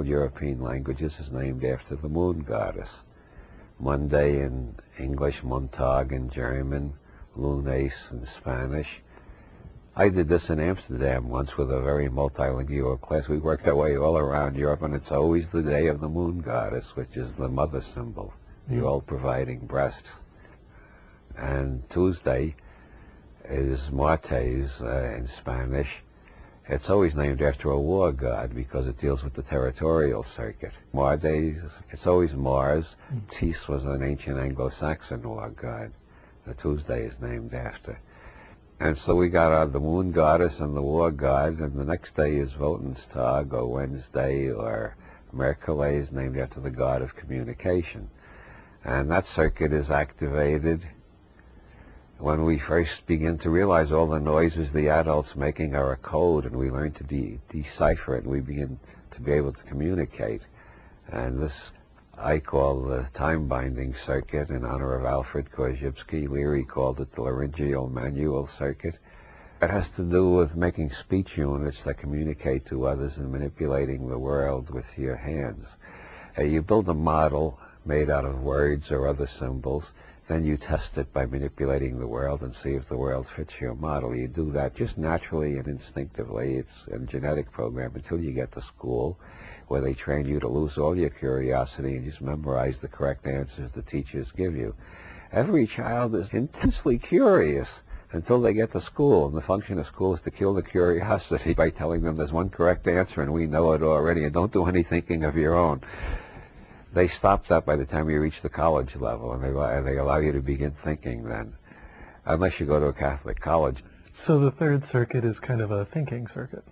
European languages is named after the moon goddess. Monday in English, Montag in German, Lunes in Spanish. I did this in Amsterdam once with a very multilingual class. We worked our way all around Europe, and it's always the day of the moon goddess, which is the mother symbol, the all-providing breast. And Tuesday is Martes in Spanish. It's always named after a war god because it deals with the territorial circuit. Martes, it's always Mars. Tis was an ancient Anglo-Saxon war god. The Tuesday is named after. And so we got the moon goddess and the war god, and the next day is Wotenstag, or Wednesday, or Mercules, named after the god of communication. And that circuit is activated when we first begin to realize all the noises the adults making are a code, and we learn to decipher it, and we begin to be able to communicate. And this I call the time-binding circuit in honor of Alfred Korzybski. Leary called it the laryngeal manual circuit. It has to do with making speech units that communicate to others and manipulating the world with your hands. You build a model made out of words or other symbols, then you test it by manipulating the world and see if the world fits your model. You do that just naturally and instinctively. It's a genetic program until you get to school, where they train you to lose all your curiosity and just memorize the correct answers the teachers give you. Every child is intensely curious until they get to school, and the function of school is to kill the curiosity by telling them there's one correct answer and we know it already, and don't do any thinking of your own. They stop that by the time you reach the college level, and they allow you to begin thinking then, unless you go to a Catholic college. So the third circuit is kind of a thinking circuit.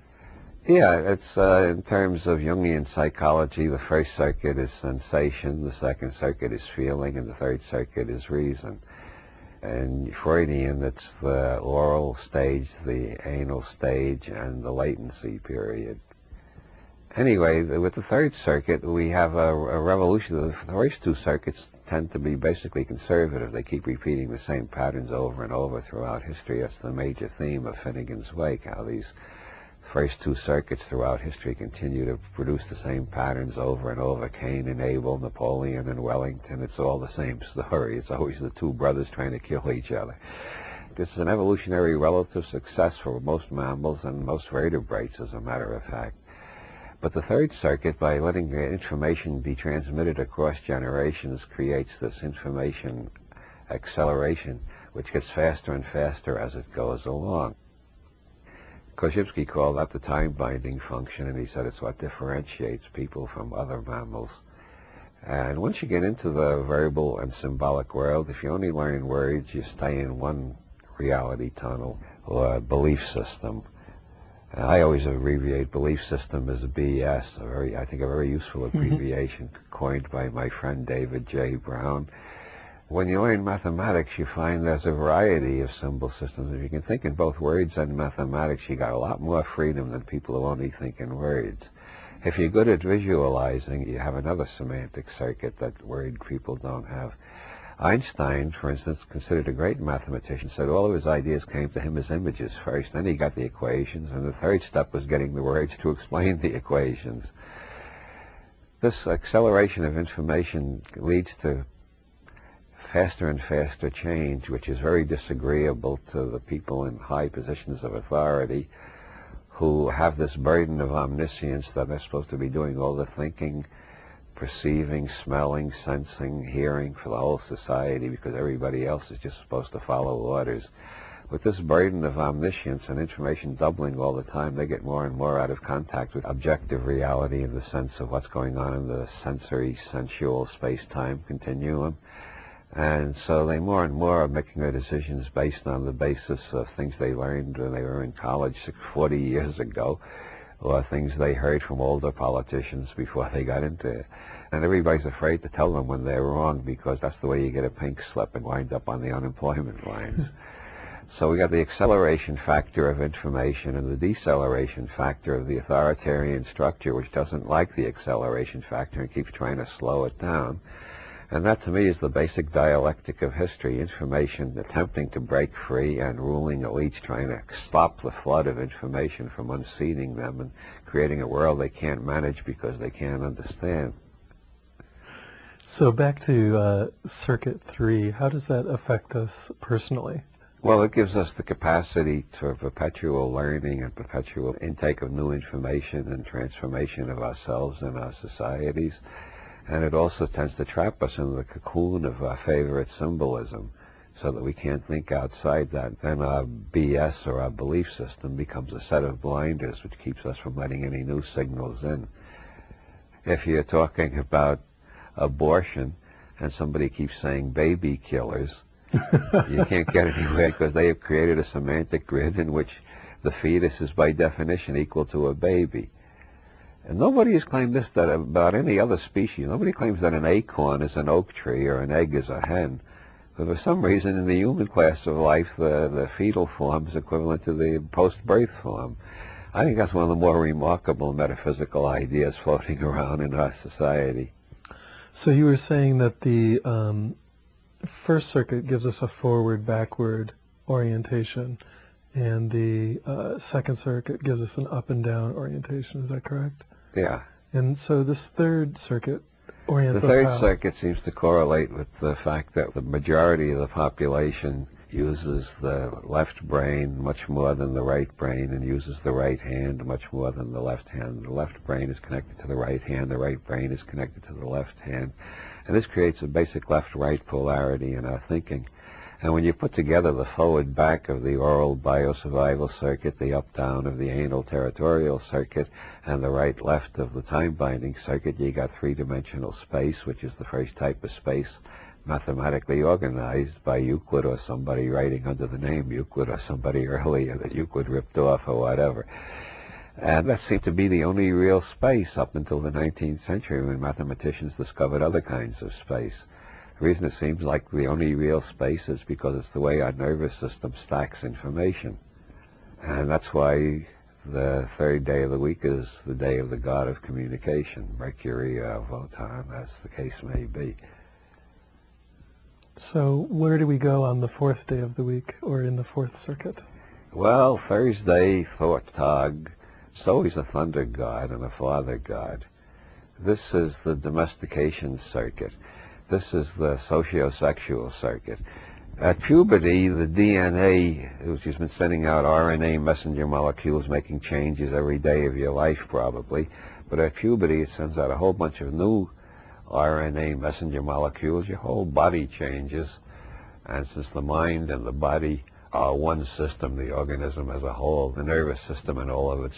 Yeah, it's in terms of Jungian psychology, the first circuit is sensation, the second circuit is feeling, and the third circuit is reason. And Freudian, it's the oral stage, the anal stage, and the latency period. Anyway, with the third circuit, we have a revolution. The first two circuits tend to be basically conservative. They keep repeating the same patterns over and over throughout history. That's the major theme of Finnegan's Wake, how these first two circuits throughout history continue to produce the same patterns over and over. Cain and Abel, Napoleon and Wellington, it's all the same story. It's always the two brothers trying to kill each other. This is an evolutionary relative success for most mammals and most vertebrates, as a matter of fact. But the third circuit, by letting the information be transmitted across generations, creates this information acceleration, which gets faster and faster as it goes along. Korzybski called that the time-binding function, and he said it's what differentiates people from other mammals. And once you get into the verbal and symbolic world, if you only learn words, you stay in one reality tunnel or belief system. I always abbreviate belief system as BS, I think a very useful abbreviation coined by my friend David J. Brown. When you learn mathematics, you find there's a variety of symbol systems. If you can think in both words and mathematics, you got a lot more freedom than people who only think in words. If you're good at visualizing, you have another semantic circuit that worried people don't have. Einstein, for instance, considered a great mathematician, said all of his ideas came to him as images first. Then he got the equations, and the third step was getting the words to explain the equations. This acceleration of information leads to faster and faster change, which is very disagreeable to the people in high positions of authority who have this burden of omniscience that they're supposed to be doing all the thinking, perceiving, smelling, sensing, hearing for the whole society, because everybody else is just supposed to follow orders. With this burden of omniscience and information doubling all the time, they get more and more out of contact with objective reality in the sense of what's going on in the sensory, sensual space-time continuum. And so they more and more are making their decisions based on the basis of things they learned when they were in college 40 years ago, or things they heard from older politicians before they got into it. And everybody's afraid to tell them when they're wrong, because that's the way you get a pink slip and wind up on the unemployment lines. So we got the acceleration factor of information and the deceleration factor of the authoritarian structure, which doesn't like the acceleration factor and keeps trying to slow it down. And that to me is the basic dialectic of history, information attempting to break free and ruling elites trying to stop the flood of information from unseating them and creating a world they can't manage because they can't understand. So back to Circuit 3, how does that affect us personally? Well, it gives us the capacity for perpetual learning and perpetual intake of new information and transformation of ourselves and our societies. And it also tends to trap us in the cocoon of our favorite symbolism so that we can't think outside that. Then our BS or our belief system becomes a set of blinders which keeps us from letting any new signals in. If you're talking about abortion and somebody keeps saying baby killers, you can't get anywhere because they have created a semantic grid in which the fetus is by definition equal to a baby. And nobody has claimed this that about any other species. Nobody claims that an acorn is an oak tree or an egg is a hen. But for some reason in the human class of life, the fetal form is equivalent to the post-birth form. I think that's one of the more remarkable metaphysical ideas floating around in our society. So you were saying that the First Circuit gives us a forward-backward orientation, and the Second Circuit gives us an up-and-down orientation. Is that correct? Yeah. And so this Third Circuit orients us how? The Third Circuit seems to correlate with the fact that the majority of the population uses the left brain much more than the right brain and uses the right hand much more than the left hand. The left brain is connected to the right hand, the right brain is connected to the left hand. And this creates a basic left-right polarity in our thinking. And when you put together the forward-back of the oral biosurvival circuit, the up-down of the anal territorial circuit, and the right-left of the time-binding circuit, you got three-dimensional space, which is the first type of space mathematically organized by Euclid or somebody writing under the name Euclid or somebody earlier that Euclid ripped off or whatever. And that seemed to be the only real space up until the 19th century when mathematicians discovered other kinds of space. The reason it seems like the only real space is because it's the way our nervous system stacks information. And that's why the third day of the week is the day of the god of communication, Mercury or Wotan, as the case may be. So where do we go on the fourth day of the week, or in the Fourth Circuit? Well, Thursday, Thortag, it's always a thunder god and a father god. This is the domestication circuit. This is the socio-sexual circuit. At puberty, the DNA, which has been sending out RNA messenger molecules, making changes every day of your life probably, but at puberty it sends out a whole bunch of new RNA messenger molecules. Your whole body changes, and since the mind and the body are one system, the organism as a whole, the nervous system and all of its